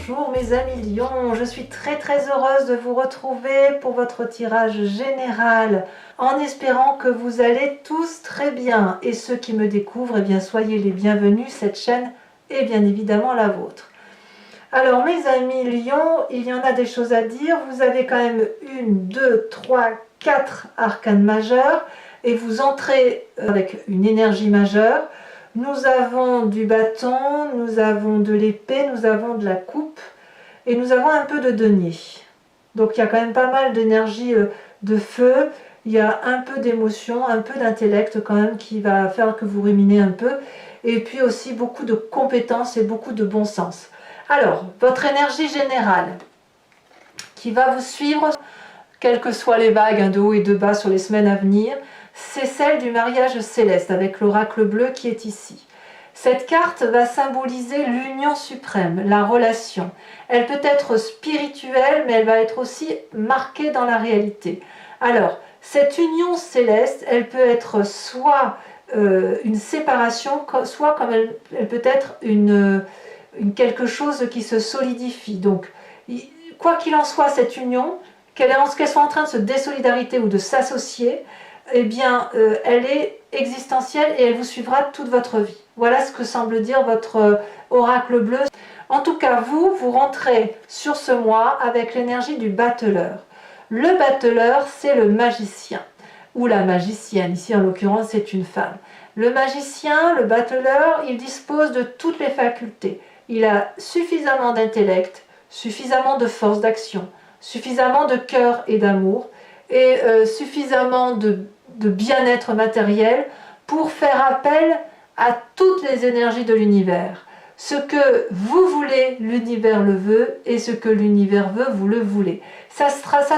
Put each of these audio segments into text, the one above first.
Bonjour mes amis Lions, je suis très heureuse de vous retrouver pour votre tirage général en espérant que vous allez tous très bien et ceux qui me découvrent, eh bien soyez les bienvenus, cette chaîne est bien évidemment la vôtre. Alors mes amis Lions, il y en a des choses à dire, vous avez quand même 1, 2, 3, 4 arcanes majeurs et vous entrez avec une énergie majeure. Nous avons du bâton, nous avons de l'épée, nous avons de la coupe et nous avons un peu de denier. Donc il y a quand même pas mal d'énergie de feu, il y a un peu d'émotion, un peu d'intellect quand même qui va faire que vous ruminez un peu et puis aussi beaucoup de compétences et beaucoup de bon sens. Alors, votre énergie générale qui va vous suivre, quelles que soient les vagues de haut et de bas sur les semaines à venir, c'est celle du mariage céleste avec l'oracle bleu qui est ici. Cette carte va symboliser l'union suprême, la relation. Elle peut être spirituelle, mais elle va être aussi marquée dans la réalité. Alors, cette union céleste, elle peut être soit une séparation, soit comme elle peut être quelque chose qui se solidifie. Donc, quoi qu'il en soit, cette union, qu'elle soit en train de se désolidarité ou de s'associer, eh bien, elle est existentielle et elle vous suivra toute votre vie. Voilà ce que semble dire votre oracle bleu. En tout cas, vous rentrez sur ce mois avec l'énergie du battleur. Le battleur, c'est le magicien, ou la magicienne. Ici, en l'occurrence, c'est une femme. Le magicien, le battleur, il dispose de toutes les facultés. Il a suffisamment d'intellect, suffisamment de force d'action, suffisamment de cœur et d'amour, et suffisamment de bien-être matériel pour faire appel à toutes les énergies de l'univers. Ce que vous voulez, l'univers le veut, et ce que l'univers veut, vous le voulez. Ça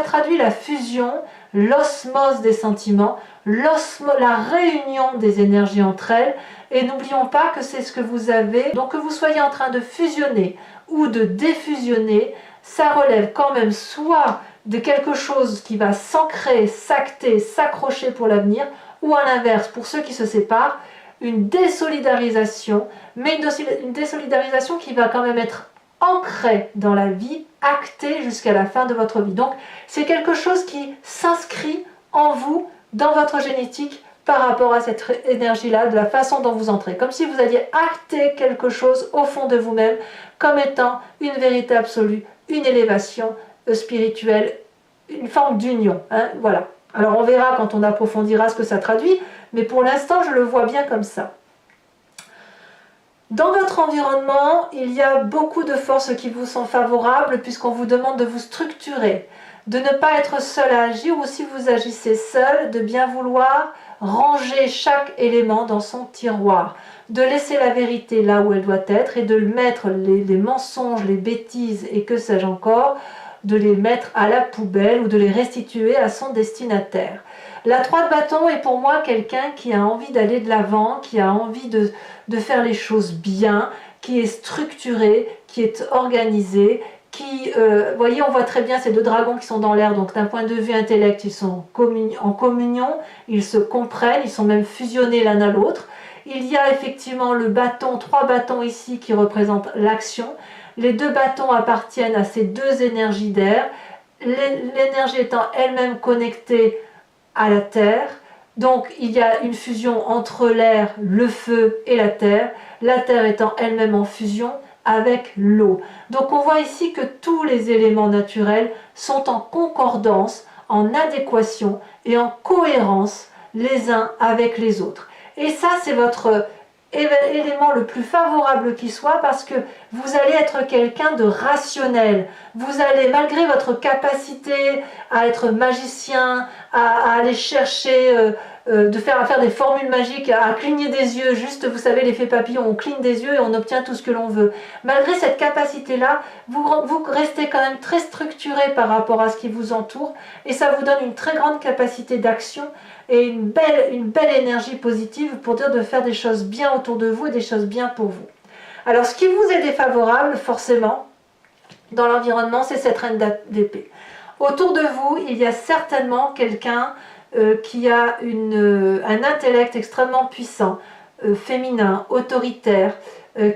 traduit la fusion, l'osmose des sentiments, la réunion des énergies entre elles, et n'oublions pas que c'est ce que vous avez. Donc que vous soyez en train de fusionner ou de défusionner, ça relève quand même soit de quelque chose qui va s'ancrer, s'acter, s'accrocher pour l'avenir, ou à l'inverse, pour ceux qui se séparent, une désolidarisation, mais une désolidarisation qui va quand même être ancrée dans la vie, actée jusqu'à la fin de votre vie. Donc c'est quelque chose qui s'inscrit en vous, dans votre génétique, par rapport à cette énergie-là, de la façon dont vous entrez. Comme si vous alliez acter quelque chose au fond de vous-même, comme étant une vérité absolue, une élévation spirituelle, une forme d'union. Hein, voilà. Alors on verra quand on approfondira ce que ça traduit, mais pour l'instant je le vois bien comme ça. Dans votre environnement, il y a beaucoup de forces qui vous sont favorables puisqu'on vous demande de vous structurer, de ne pas être seul à agir ou si vous agissez seul, de bien vouloir ranger chaque élément dans son tiroir, de laisser la vérité là où elle doit être et de mettre les mensonges, les bêtises et que sais-je encore, de les mettre à la poubelle ou de les restituer à son destinataire. La 3 de bâton est pour moi quelqu'un qui a envie d'aller de l'avant, qui a envie de faire les choses bien, qui est structuré, qui est organisé, qui, vous voyez, on voit très bien ces 2 dragons qui sont dans l'air, donc d'un point de vue intellect, ils sont en communion, ils se comprennent, ils sont même fusionnés l'un à l'autre. Il y a effectivement le bâton, 3 bâtons ici qui représentent l'action. Les 2 bâtons appartiennent à ces 2 énergies d'air, l'énergie étant elle-même connectée à la terre. Donc il y a une fusion entre l'air, le feu et la terre étant elle-même en fusion avec l'eau. Donc on voit ici que tous les éléments naturels sont en concordance, en adéquation et en cohérence les uns avec les autres. Et ça c'est votre élément le plus favorable qui soit parce que vous allez être quelqu'un de rationnel. Vous allez, malgré votre capacité à être magicien, à aller chercher, à faire des formules magiques, à cligner des yeux, juste vous savez l'effet papillon, on cligne des yeux et on obtient tout ce que l'on veut. Malgré cette capacité-là, vous restez quand même très structuré par rapport à ce qui vous entoure et ça vous donne une très grande capacité d'action et une belle énergie positive pour dire de faire des choses bien autour de vous et des choses bien pour vous. Alors ce qui vous est défavorable forcément dans l'environnement, c'est cette reine d'épée. Autour de vous, il y a certainement quelqu'un qui a un intellect extrêmement puissant, féminin, autoritaire,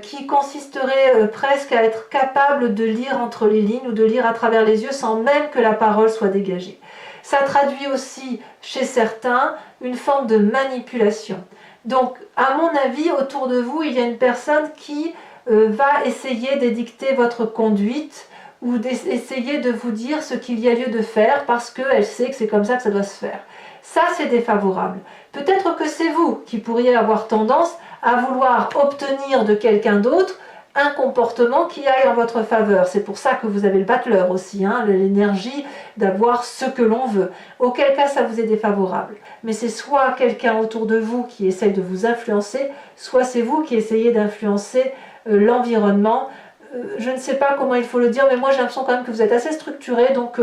qui consisterait presque à être capable de lire entre les lignes ou de lire à travers les yeux sans même que la parole soit dégagée. Ça traduit aussi chez certains une forme de manipulation. Donc, à mon avis, autour de vous, il y a une personne qui va essayer d'édicter votre conduite ou d'essayer de vous dire ce qu'il y a lieu de faire parce qu'elle sait que c'est comme ça que ça doit se faire. Ça, c'est défavorable. Peut-être que c'est vous qui pourriez avoir tendance à vouloir obtenir de quelqu'un d'autre un comportement qui aille en votre faveur. C'est pour ça que vous avez le battleur aussi, hein, l'énergie d'avoir ce que l'on veut. Auquel cas, ça vous est défavorable. Mais c'est soit quelqu'un autour de vous qui essaye de vous influencer, soit c'est vous qui essayez d'influencer l'environnement. Je ne sais pas comment il faut le dire, mais moi j'ai l'impression quand même que vous êtes assez structuré, donc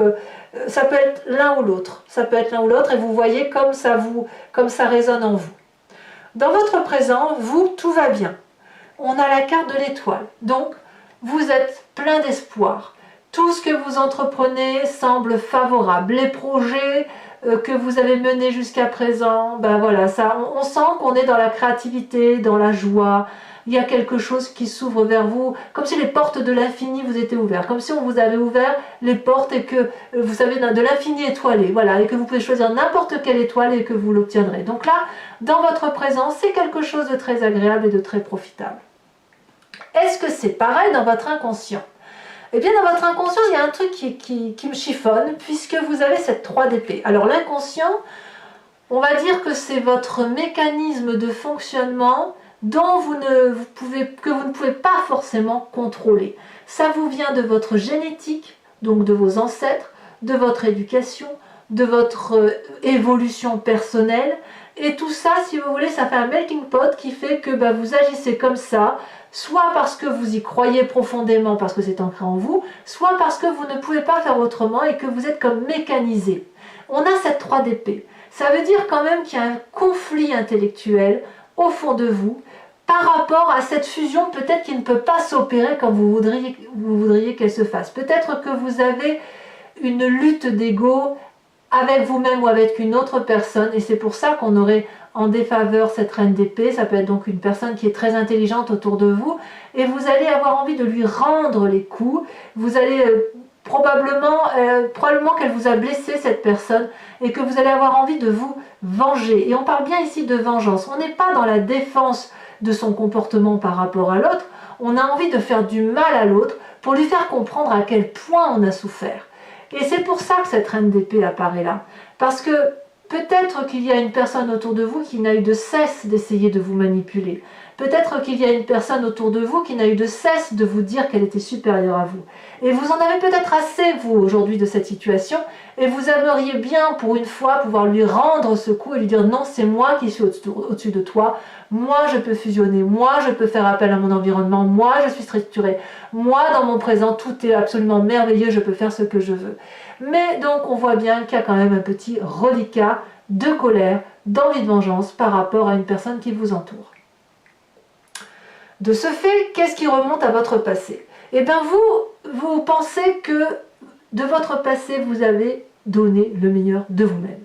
ça peut être l'un ou l'autre. Ça peut être l'un ou l'autre, et vous voyez comme ça résonne en vous. Dans votre présent, vous, tout va bien. On a la carte de l'étoile, donc vous êtes plein d'espoir. Tout ce que vous entreprenez semble favorable. Les projets que vous avez menés jusqu'à présent, ben voilà, on sent qu'on est dans la créativité, dans la joie. Il y a quelque chose qui s'ouvre vers vous, comme si les portes de l'infini vous étaient ouvertes, comme si on vous avait ouvert les portes et que vous savez de l'infini étoilé, voilà, et que vous pouvez choisir n'importe quelle étoile et que vous l'obtiendrez. Donc là, dans votre présence, c'est quelque chose de très agréable et de très profitable. Est-ce que c'est pareil dans votre inconscient? Eh bien, dans votre inconscient, il y a un truc qui me chiffonne, puisque vous avez cette 3 d'épée. Alors l'inconscient, on va dire que c'est votre mécanisme de fonctionnement que vous ne pouvez pas forcément contrôler. Ça vous vient de votre génétique, donc de vos ancêtres, de votre éducation, de votre évolution personnelle. Et tout ça, si vous voulez, ça fait un melting pot qui fait que vous agissez comme ça, soit parce que vous y croyez profondément, parce que c'est ancré en vous, soit parce que vous ne pouvez pas faire autrement et que vous êtes comme mécanisé. On a cette 3 d'épée. Ça veut dire quand même qu'il y a un conflit intellectuel au fond de vous par rapport à cette fusion peut-être qui ne peut pas s'opérer comme vous voudriez qu'elle se fasse. Peut-être que vous avez une lutte d'ego avec vous-même ou avec une autre personne, et c'est pour ça qu'on aurait en défaveur cette reine d'épée. Ça peut être donc une personne qui est très intelligente autour de vous, et vous allez avoir envie de lui rendre les coups. Vous allez probablement qu'elle vous a blessé, cette personne, et que vous allez avoir envie de vous venger. Et on parle bien ici de vengeance. On n'est pas dans la défense de son comportement par rapport à l'autre. On a envie de faire du mal à l'autre pour lui faire comprendre à quel point on a souffert. Et c'est pour ça que cette reine d'épée apparaît là. Parce que peut-être qu'il y a une personne autour de vous qui n'a eu de cesse d'essayer de vous manipuler. Peut-être qu'il y a une personne autour de vous qui n'a eu de cesse de vous dire qu'elle était supérieure à vous. Et vous en avez peut-être assez, vous, aujourd'hui, de cette situation, et vous aimeriez bien, pour une fois, pouvoir lui rendre ce coup et lui dire « Non, c'est moi qui suis au-dessus de toi. Moi, je peux fusionner. Moi, je peux faire appel à mon environnement. Moi, je suis structurée. Moi, dans mon présent, tout est absolument merveilleux. Je peux faire ce que je veux. » Mais donc, on voit bien qu'il y a quand même un petit reliquat de colère, d'envie de vengeance par rapport à une personne qui vous entoure. De ce fait, qu'est-ce qui remonte à votre passé? Eh bien, vous pensez que de votre passé, vous avez donné le meilleur de vous-même.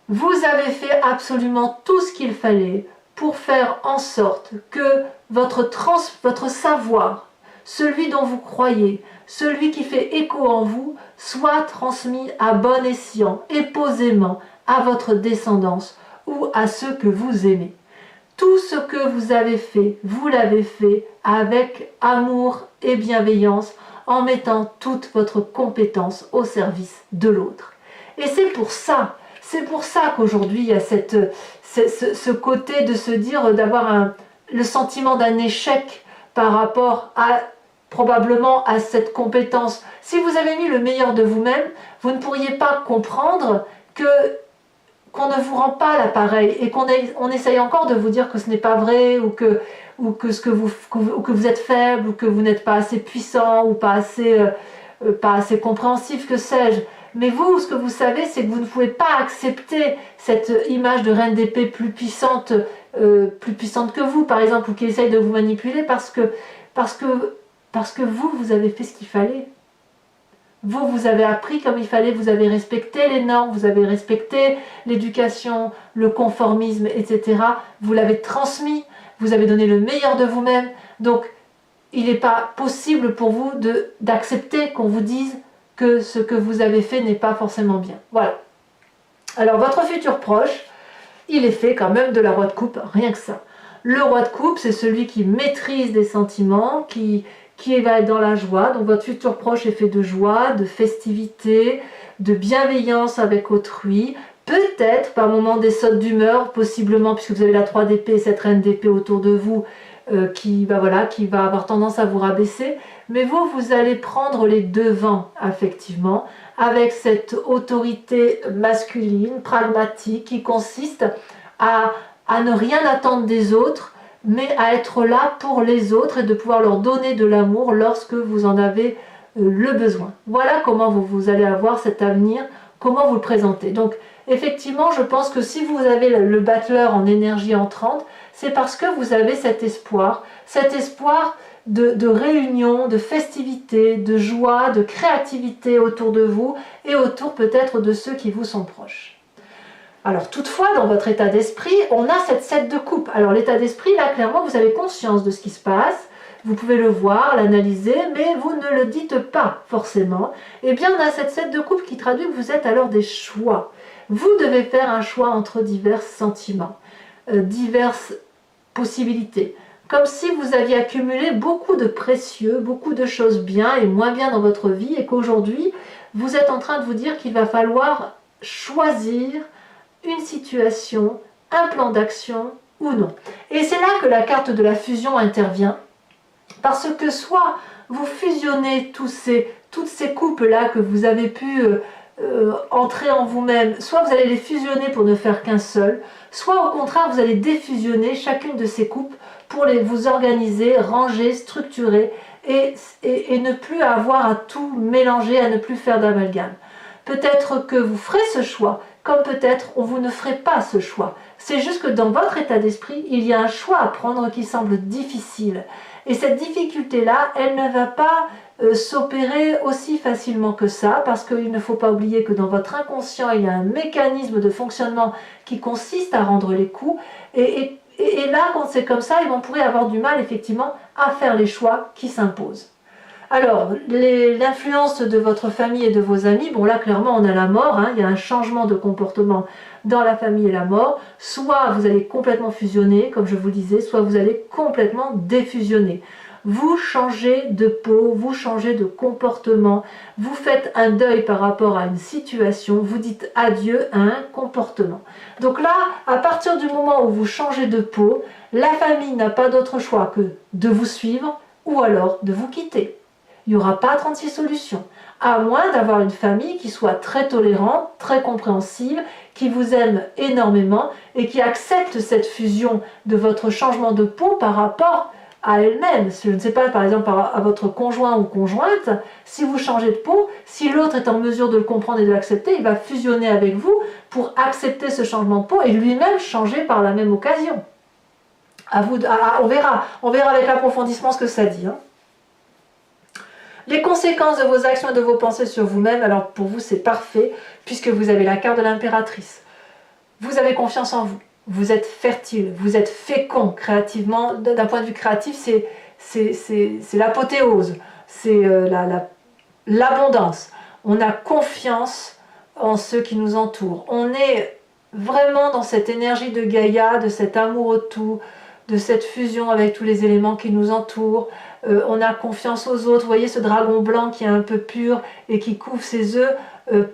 Vous avez fait absolument tout ce qu'il fallait pour faire en sorte que votre savoir, celui dont vous croyez, celui qui fait écho en vous, soit transmis à bon escient et posément à votre descendance ou à ceux que vous aimez. Tout ce que vous avez fait, vous l'avez fait avec amour et bienveillance, en mettant toute votre compétence au service de l'autre. Et c'est pour ça qu'aujourd'hui il y a ce côté de se dire, d'avoir le sentiment d'un échec par rapport à probablement à cette compétence. Si vous avez mis le meilleur de vous-même, vous ne pourriez pas comprendre qu'on ne vous rend pas l'appareil et qu'on essaye encore de vous dire que ce n'est pas vrai ou que vous êtes faible ou que vous n'êtes pas assez puissant ou pas assez compréhensif, que sais-je. Mais vous, ce que vous savez, c'est que vous ne pouvez pas accepter cette image de reine d'épée plus puissante que vous, par exemple, ou qui essaye de vous manipuler parce que vous avez fait ce qu'il fallait. Vous avez appris comme il fallait, vous avez respecté les normes, vous avez respecté l'éducation, le conformisme, etc. Vous l'avez transmis, vous avez donné le meilleur de vous-même. Donc, il n'est pas possible pour vous d'accepter qu'on vous dise que ce que vous avez fait n'est pas forcément bien. Voilà. Alors, votre futur proche, il est fait quand même de la roue de coupe, rien que ça. Le roi de coupe, c'est celui qui maîtrise des sentiments, qui va être dans la joie. Donc votre futur proche est fait de joie, de festivité, de bienveillance avec autrui. Peut-être par moments des sautes d'humeur, possiblement, puisque vous avez la 3 d'épée et cette reine d'épée autour de vous, qui va avoir tendance à vous rabaisser. Mais vous allez prendre les devants, effectivement, avec cette autorité masculine, pragmatique, qui consiste à ne rien attendre des autres, mais à être là pour les autres et de pouvoir leur donner de l'amour lorsque vous en avez le besoin. Voilà comment vous allez avoir cet avenir, comment vous le présentez. Donc effectivement, je pense que si vous avez le battleur en énergie entrante, c'est parce que vous avez cet espoir de réunion, de festivité, de joie, de créativité autour de vous et autour peut-être de ceux qui vous sont proches. Alors toutefois, dans votre état d'esprit, on a cette 7 de coupe. Alors l'état d'esprit, là, clairement, vous avez conscience de ce qui se passe, vous pouvez le voir, l'analyser, mais vous ne le dites pas forcément. Eh bien, on a cette 7 de coupe qui traduit que vous êtes alors des choix. Vous devez faire un choix entre divers sentiments, diverses possibilités. Comme si vous aviez accumulé beaucoup de précieux, beaucoup de choses bien et moins bien dans votre vie, et qu'aujourd'hui, vous êtes en train de vous dire qu'il va falloir choisir une situation, un plan d'action ou non. Et c'est là que la carte de la fusion intervient, parce que soit vous fusionnez toutes ces coupes-là que vous avez pu entrer en vous-même, soit vous allez les fusionner pour ne faire qu'un seul, soit au contraire vous allez défusionner chacune de ces coupes pour vous organiser, ranger, structurer et ne plus avoir à tout mélanger, à ne plus faire d'amalgame. Peut-être que vous ferez ce choix, comme peut-être vous ne ferez pas ce choix. C'est juste que dans votre état d'esprit, il y a un choix à prendre qui semble difficile. Et cette difficulté-là, elle ne va pas s'opérer aussi facilement que ça, parce qu'il ne faut pas oublier que dans votre inconscient, il y a un mécanisme de fonctionnement qui consiste à rendre les coups. Et là, quand c'est comme ça, on pourrait avoir du mal, effectivement, à faire les choix qui s'imposent. Alors, l'influence de votre famille et de vos amis, bon là clairement on a la mort, hein, il y a un changement de comportement dans la famille et la mort, soit vous allez complètement fusionner, comme je vous le disais, soit vous allez complètement défusionner. Vous changez de peau, vous changez de comportement, vous faites un deuil par rapport à une situation, vous dites adieu à un comportement. Donc là, à partir du moment où vous changez de peau, la famille n'a pas d'autre choix que de vous suivre ou alors de vous quitter. Il n'y aura pas 36 solutions, à moins d'avoir une famille qui soit très tolérante, très compréhensive, qui vous aime énormément et qui accepte cette fusion de votre changement de peau par rapport à elle-même. Je ne sais pas, par exemple, à votre conjoint ou conjointe, si vous changez de peau, si l'autre est en mesure de le comprendre et de l'accepter, il va fusionner avec vous pour accepter ce changement de peau et lui-même changer par la même occasion. On verra avec l'approfondissement ce que ça dit. Les conséquences de vos actions et de vos pensées sur vous-même, alors pour vous c'est parfait, puisque vous avez la carte de l'impératrice. Vous avez confiance en vous, vous êtes fertile, vous êtes fécond créativement. D'un point de vue créatif, c'est l'apothéose, c'est l'abondance. On a confiance en ceux qui nous entourent. On est vraiment dans cette énergie de Gaïa, de cet amour au tout, de cette fusion avec tous les éléments qui nous entourent. On a confiance aux autres. Vous voyez ce dragon blanc qui est un peu pur et qui couvre ses œufs,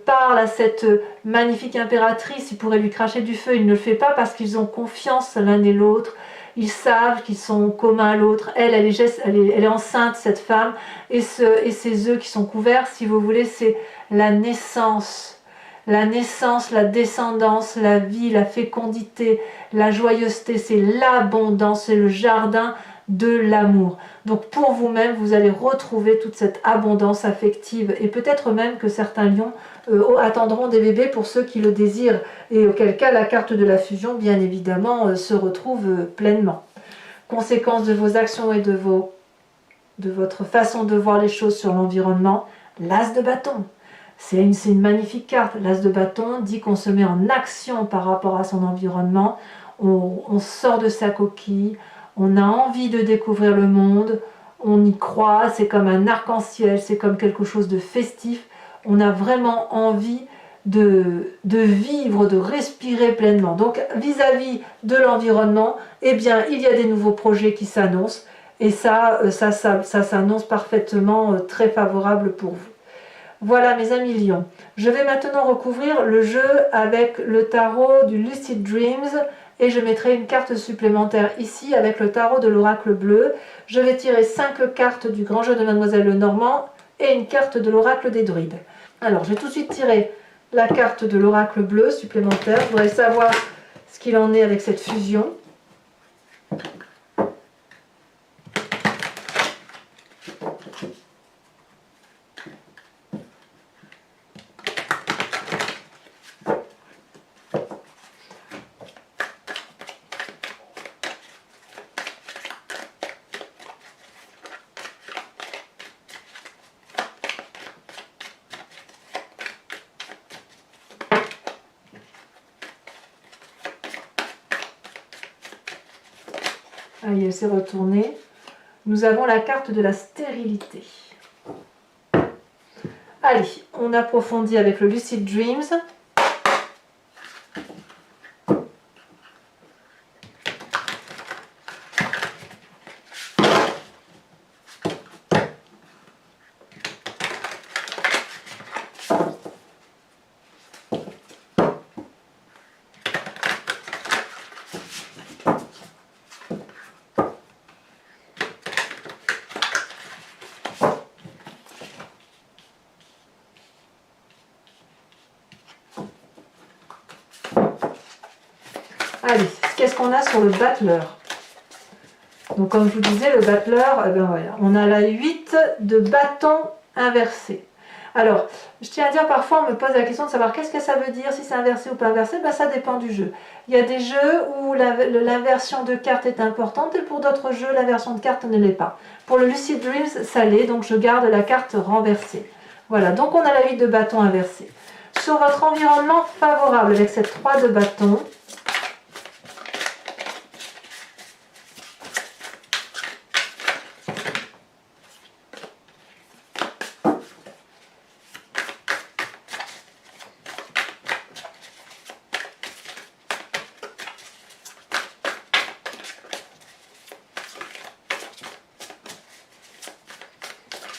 parle à cette magnifique impératrice. Il pourrait lui cracher du feu, il ne le fait pas parce qu'ils ont confiance l'un et l'autre. Ils savent qu'ils sont communs à l'autre. Elle est enceinte, cette femme, et ses œufs qui sont couverts, si vous voulez, c'est la naissance. La naissance, la descendance, la vie, la fécondité, la joyeuseté, c'est l'abondance, c'est le jardin de l'amour. Donc pour vous-même, vous allez retrouver toute cette abondance affective et peut-être même que certains lions attendront des bébés pour ceux qui le désirent et auquel cas la carte de la fusion, bien évidemment, se retrouve pleinement. Conséquence de vos actions et de votre façon de voir les choses sur l'environnement, l'as de bâton. C'est une magnifique carte. L'as de bâton dit qu'on se met en action par rapport à son environnement. On sort de sa coquille, on a envie de découvrir le monde, on y croit, c'est comme un arc-en-ciel, c'est comme quelque chose de festif. On a vraiment envie de vivre, de respirer pleinement. Donc vis-à-vis de l'environnement, eh bien, il y a des nouveaux projets qui s'annoncent et ça s'annonce parfaitement très favorable pour vous. Voilà mes amis lions. Je vais maintenant recouvrir le jeu avec le tarot du Lucid Dreams et je mettrai une carte supplémentaire ici avec le tarot de l'oracle bleu. Je vais tirer 5 cartes du grand jeu de Mademoiselle Lenormand et une carte de l'oracle des druides. Alors je vais tout de suite tirer la carte de l'oracle bleu supplémentaire. Je voudrais savoir ce qu'il en est avec cette fusion. Allez, elle s'est retournée. Nous avons la carte de la stérilité. Allez, on approfondit avec le Lucid Dreams. Allez, qu'est-ce qu'on a sur le battleur? Donc comme je vous disais, le battleur, eh bien voilà, on a la 8 de bâton inversé. Alors, je tiens à dire, parfois on me pose la question de savoir qu'est-ce que ça veut dire, si c'est inversé ou pas inversé, ben, ça dépend du jeu. Il y a des jeux où l'inversion de carte est importante et pour d'autres jeux, l'inversion de carte ne l'est pas. Pour le Lucid Dreams, ça l'est, donc je garde la carte renversée. Voilà, donc on a la 8 de bâton inversé. Sur votre environnement favorable avec cette 3 de bâton,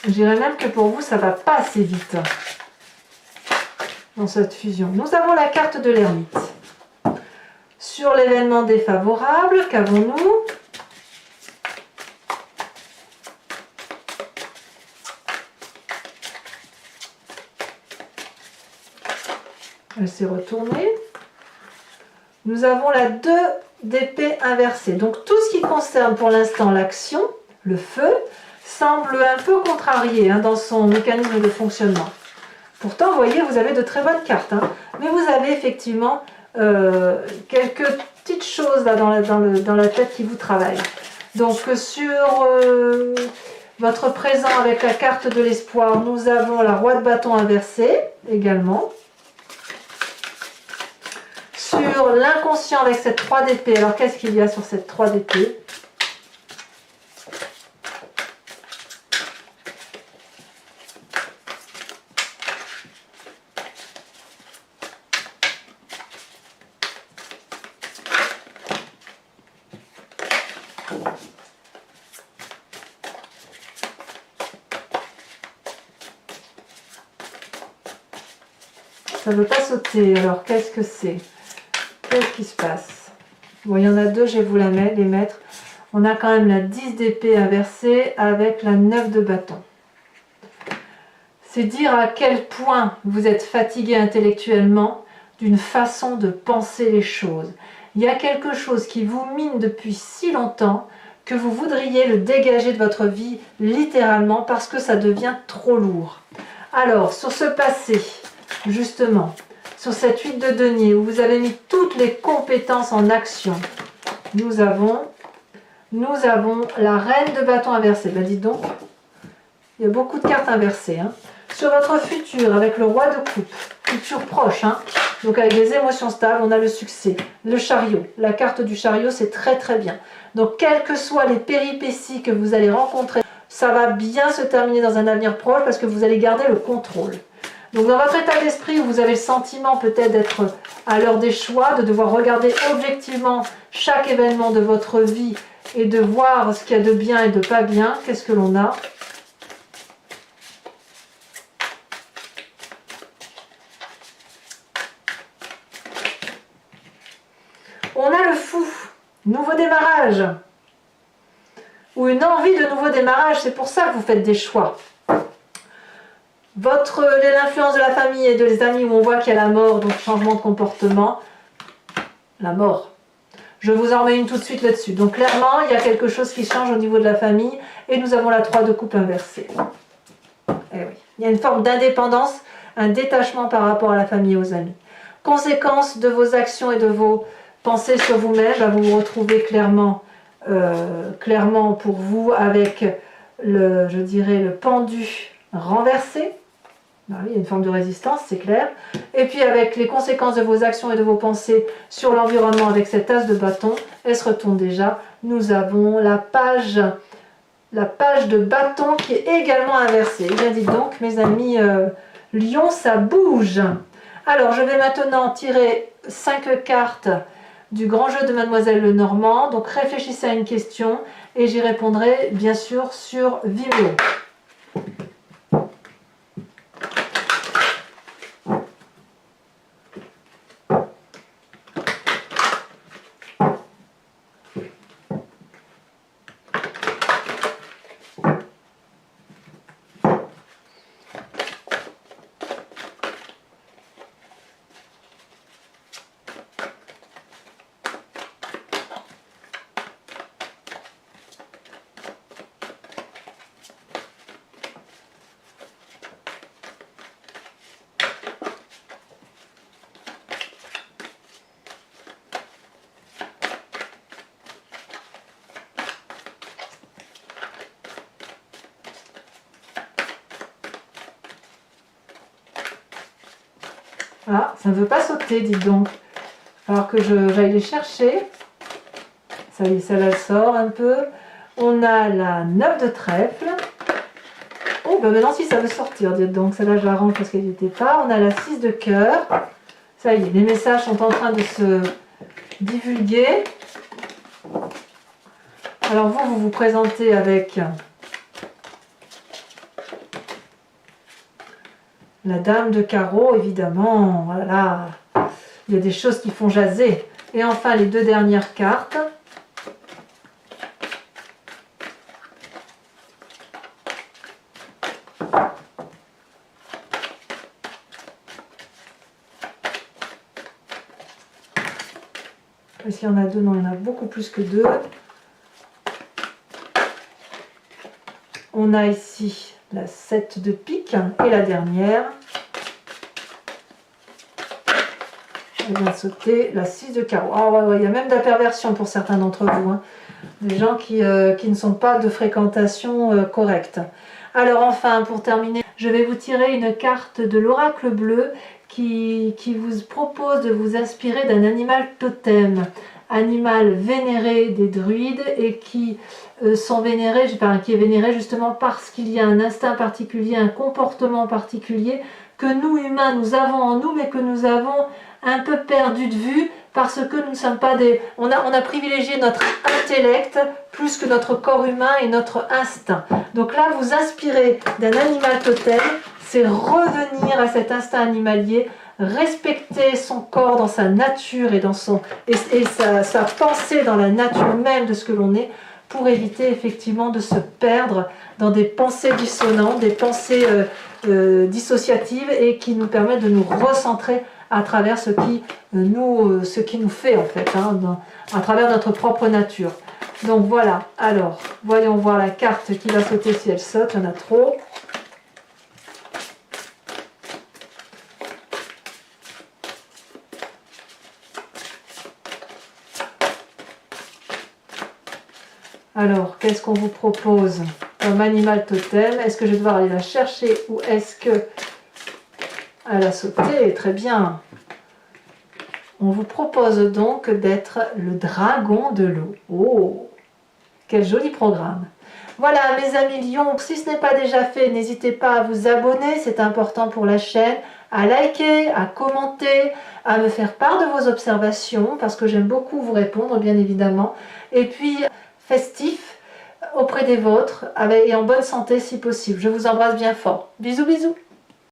je dirais même que pour vous, ça ne va pas assez vite dans cette fusion. Nous avons la carte de l'ermite. Sur l'événement défavorable, qu'avons-nous? Elle s'est retournée. Nous avons la 2 d'épée inversée. Donc tout ce qui concerne pour l'instant l'action, le feu, semble un peu contrarié dans son mécanisme de fonctionnement. Pourtant, vous voyez, vous avez de très bonnes cartes. Mais vous avez effectivement quelques petites choses là dans la tête qui vous travaillent. Donc sur votre présent avec la carte de l'espoir, nous avons la roi de bâton inversée également. Sur l'inconscient avec cette 3 d'épée, alors qu'est-ce qu'il y a sur cette 3 d'épée? Ça ne veut pas sauter, alors qu'est-ce que c'est? Qu'est-ce qui se passe? Bon, il y en a 2, je vais vous les mettre. On a quand même la 10 d'épée inversée avec la 9 de bâton. C'est dire à quel point vous êtes fatigué intellectuellement d'une façon de penser les choses. Il y a quelque chose qui vous mine depuis si longtemps que vous voudriez le dégager de votre vie littéralement parce que ça devient trop lourd. Alors, sur ce passé, justement, sur cette 8 de denier où vous avez mis toutes les compétences en action, nous avons la reine de bâton inversée. Ben dites donc, il y a beaucoup de cartes inversées. Sur votre futur, avec le roi de coupe, futur proche, hein, donc avec des émotions stables, on a le succès, le chariot. La carte du chariot, c'est très très bien. Donc, quelles que soient les péripéties que vous allez rencontrer, ça va bien se terminer dans un avenir proche parce que vous allez garder le contrôle. Donc, dans votre état d'esprit où vous avez le sentiment peut-être d'être à l'heure des choix, de devoir regarder objectivement chaque événement de votre vie et de voir ce qu'il y a de bien et de pas bien, qu'est-ce que l'on a ? On a le fou, nouveau démarrage, ou une envie de nouveau démarrage, c'est pour ça que vous faites des choix. L'influence de la famille et de les amis où on voit qu'il y a la mort, donc changement de comportement, la mort. Je vous en mets une tout de suite là-dessus. Donc clairement, il y a quelque chose qui change au niveau de la famille et nous avons la 3 de coupe inversée. Eh oui. Il y a une forme d'indépendance, un détachement par rapport à la famille et aux amis. Conséquence de vos actions et de vos pensées sur vous-même, vous vous retrouvez clairement pour vous avec je dirais, le pendu renversé. Ben oui, il y a une forme de résistance, c'est clair. Et puis avec les conséquences de vos actions et de vos pensées sur l'environnement avec cet as de bâton, elle se retourne déjà. Nous avons la page de bâton qui est également inversée. Eh bien dites donc, mes amis Lion, ça bouge. Alors, je vais maintenant tirer 5 cartes du grand jeu de Mademoiselle Lenormand. Donc, réfléchissez à une question et j'y répondrai bien sûr sur Vimeo. Ah, ça ne veut pas sauter, dites donc. Il va falloir que j'aille les chercher. Ça y est, celle-là sort un peu. On a la 9 de trèfle. Oh, ben maintenant si ça veut sortir, dites donc. Celle-là, je l'arrange parce qu'elle n'y était pas. On a la 6 de cœur. Ça y est, les messages sont en train de se divulguer. Alors vous vous présentez avec la dame de carreau, évidemment. Voilà, il y a des choses qui font jaser. Et enfin, les 2 dernières cartes. Est-ce qu'il y en a 2? Non, il y en a beaucoup plus que 2. On a ici la 7 de pique et la dernière. Elle vient de sauter la 6 de carreau. Ah ouais, il y a même de la perversion pour certains d'entre vous. Hein. Des gens qui ne sont pas de fréquentation correcte. Alors enfin, pour terminer, je vais vous tirer une carte de l'oracle bleu qui vous propose de vous inspirer d'un animal totem. Animal vénéré des druides et qui sont vénérés, qui est vénéré justement parce qu'il y a un instinct particulier, un comportement particulier que nous humains nous avons en nous mais que nous avons un peu perdu de vue parce que nous ne sommes pas des... On a privilégié notre intellect plus que notre corps humain et notre instinct. Donc là, vous inspirez d'un animal totem, c'est revenir à cet instinct animalier, respecter son corps dans sa nature et, sa pensée dans la nature même de ce que l'on est, pour éviter effectivement de se perdre dans des pensées dissonantes, des pensées dissociatives et qui nous permettent de nous recentrer à travers ce qui nous fait en fait, hein, à travers notre propre nature. Donc voilà, alors voyons voir la carte qui va sauter si elle saute, il y en a trop. Alors, qu'est-ce qu'on vous propose ? comme animal totem. Est-ce que je vais devoir aller la chercher ou est-ce que elle a sauté? Très bien. On vous propose donc d'être le dragon de l'eau. Oh, quel joli programme. Voilà mes amis lions, si ce n'est pas déjà fait, n'hésitez pas à vous abonner, c'est important pour la chaîne, à liker, à commenter, à me faire part de vos observations, parce que j'aime beaucoup vous répondre bien évidemment. Et puis festif auprès des vôtres et en bonne santé si possible. Je vous embrasse bien fort. Bisous bisous.